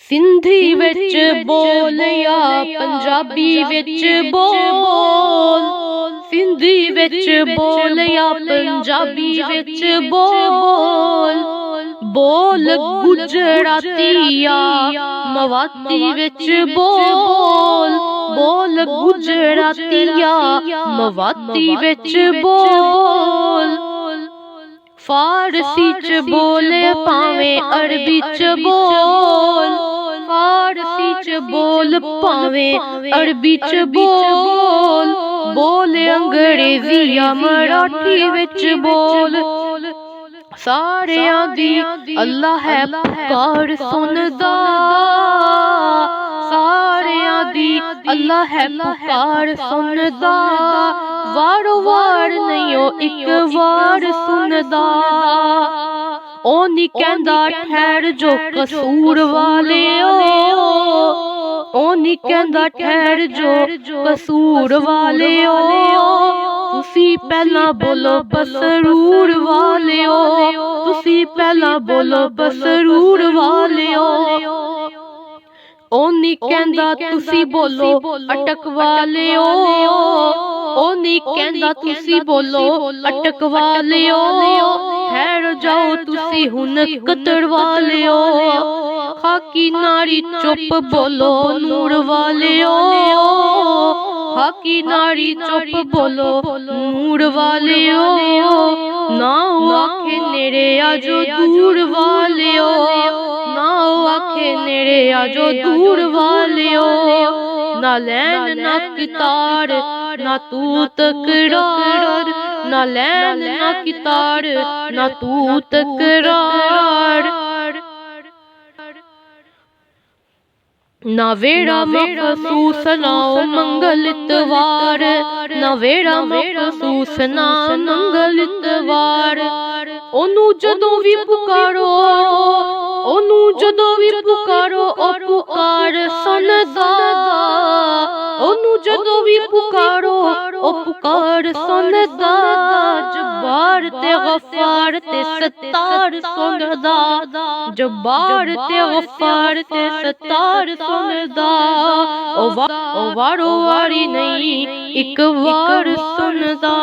ਸਿੰਧੀ ਵਿੱਚ ਬੋਲ ਜਾਂ ਪੰਜਾਬੀ ਵਿੱਚ ਬੋਲ, ਸਿੰਧੀ ਵਿੱਚ ਬੋਲ ਜਾਂ ਪੰਜਾਬੀ ਵਿੱਚ ਬੋਲ, ਬੋਲ ਗੁਜਰਾਤੀ ਜਾਂ ਮਵਾਤੀ ਵਿੱਚ ਬੋਲ, ਬੋਲ ਗੁਜਰਾਤੀ ਜਾਂ ਮਵਾਤੀ ਵਿੱਚ ਬੋਲ। ਫਾਰਸੀ ਚ ਬੋਲੇ ਭਾਵੇਂ ਅਰਬੀ ਚ ਬੋਲ, ਫਾਰਸੀ ਚ ਬੋਲ ਭਾਵੇਂ ਅਰਬੀ ਚ ਬੋਲ, ਬੋਲ ਅੰਗਰੇਜ਼ੀ ਜਾਂ ਮਰਾਠੀ ਵਿੱਚ ਬੋਲ। ਸਾਰਿਆਂ ਦੀ ਅੱਲਾ ਹੈ ਪੁਕਾਰ ਸੁਣਦਾ, ਸਾਰਿਆਂ ਦੀ ਅੱਲਾ ਹੈ ਪੁਕਾਰ ਸੁਣਦਾ, ਵਾਰੋ ਵਾਰ ਨਹੀਂ ਉਹ ਇੱਕ ਵਾਰ ਸੁਣਦਾ। ਉਹ ਨੀ ਕਹਿੰਦਾ ਠਹਿਰ ਜੋ ਕਸੂਰ ਵਾਲਿਓ, ਉਹ ਨੀ ਕਹਿੰਦਾ ਠਹਿਰ ਜੋ ਕਸੂਰ ਵਾਲਿਓ, ਤੁਸੀਂ ਪਹਿਲਾਂ ਬੋਲੋ ਬਸਰੂਰ ਵਾਲਿਓ, ਤੁਸੀਂ ਪਹਿਲਾਂ ਬੋਲੋ ਬਸਰੂਰ ਵਾਲਿਓ। ਉਹ ਨੀ ਕਹਿੰਦਾ ਤੁਸੀਂ ਬੋਲੋ ਅਟਕ ਵਾਲਿਓ, ਉਹ ਨੀ ਕਹਿੰਦਾ ਤੁਸੀਂ ਬੋਲੋ ਅਟਕ ਵਾਲਿਓ, ਠਹਿਰ ਜਾਓ ਤੁਸੀਂ ਹੁਣ ਕਤਰ ਵਾਲਿਓ। ਖਾਕੀ ਨਾਰੀ ਚੁੱਪ ਬੋਲੋ ਨੂਰ ਵਾਲਿਓ, ਖਾਕੀ ਨਾਰੀ ਚੁੱਪ ਬੋਲੋ ਨੂਰ ਵਾਲਿਓ, ਨਾ ਉਹ ਆਖੇ ਨੇੜੇ ਆਜੋ ਦੂਰ ਵਾਲਿਓ, ਨਾ ਉਹ ਆਖੇ ਨੇੜੇ ਆਜੋ ਦੂਰ ਵਾਲਿਓ। ਨਾ ਲੈਣ ਨਾ ਕਿਤਾਰ ਨਾ ਤੂੰ ਤਕਰਾਰ, ਨਾ ਲੈਣ ਨਾ ਕਿਤਾਰ ਨਾ ਤੂੰ ਤਕਰਾਰ। ਨਾ ਵੇੜਾ ਮਖਸੂਸ ਨਾ ਮੰਗਲ ਇਤਵਾਰ, ਨਾ ਵੇੜਾ ਮਖਸੂਸ ਨਾ ਮੰਗਲ ਇਤਵਾਰ। ਉਹਨੂੰ ਜਦੋਂ ਵੀ ਪੁਕਾਰੋ, ਉਹਨੂੰ ਜਦੋਂ ਵੀ ਪੁਕਾਰੋ ਉਹ ਪੁਕਾਰ ਸੁਣਦਾ, ਉਹਨੂੰ ਜਦੋਂ ਵੀ ਪੁਕਾਰੋ ਉਹ ਪੁਕਾਰ ਸੁਣਦਾ। ਜੱਬਾਰ ਤੇ ਗਫਾਰ ਤੇ ਸੱਤਾਰ ਸੁਣਦਾ, ਜੱਬਾਰ ਤੇ ਗਫਾਰ ਤੇ ਸੱਤਾਰ ਸੁਣਦਾ। ਉਹ ਵਾਰੋ ਵਾਰੀ ਨਹੀਂ ਇੱਕ ਵਾਰ ਸੁਣਦਾ।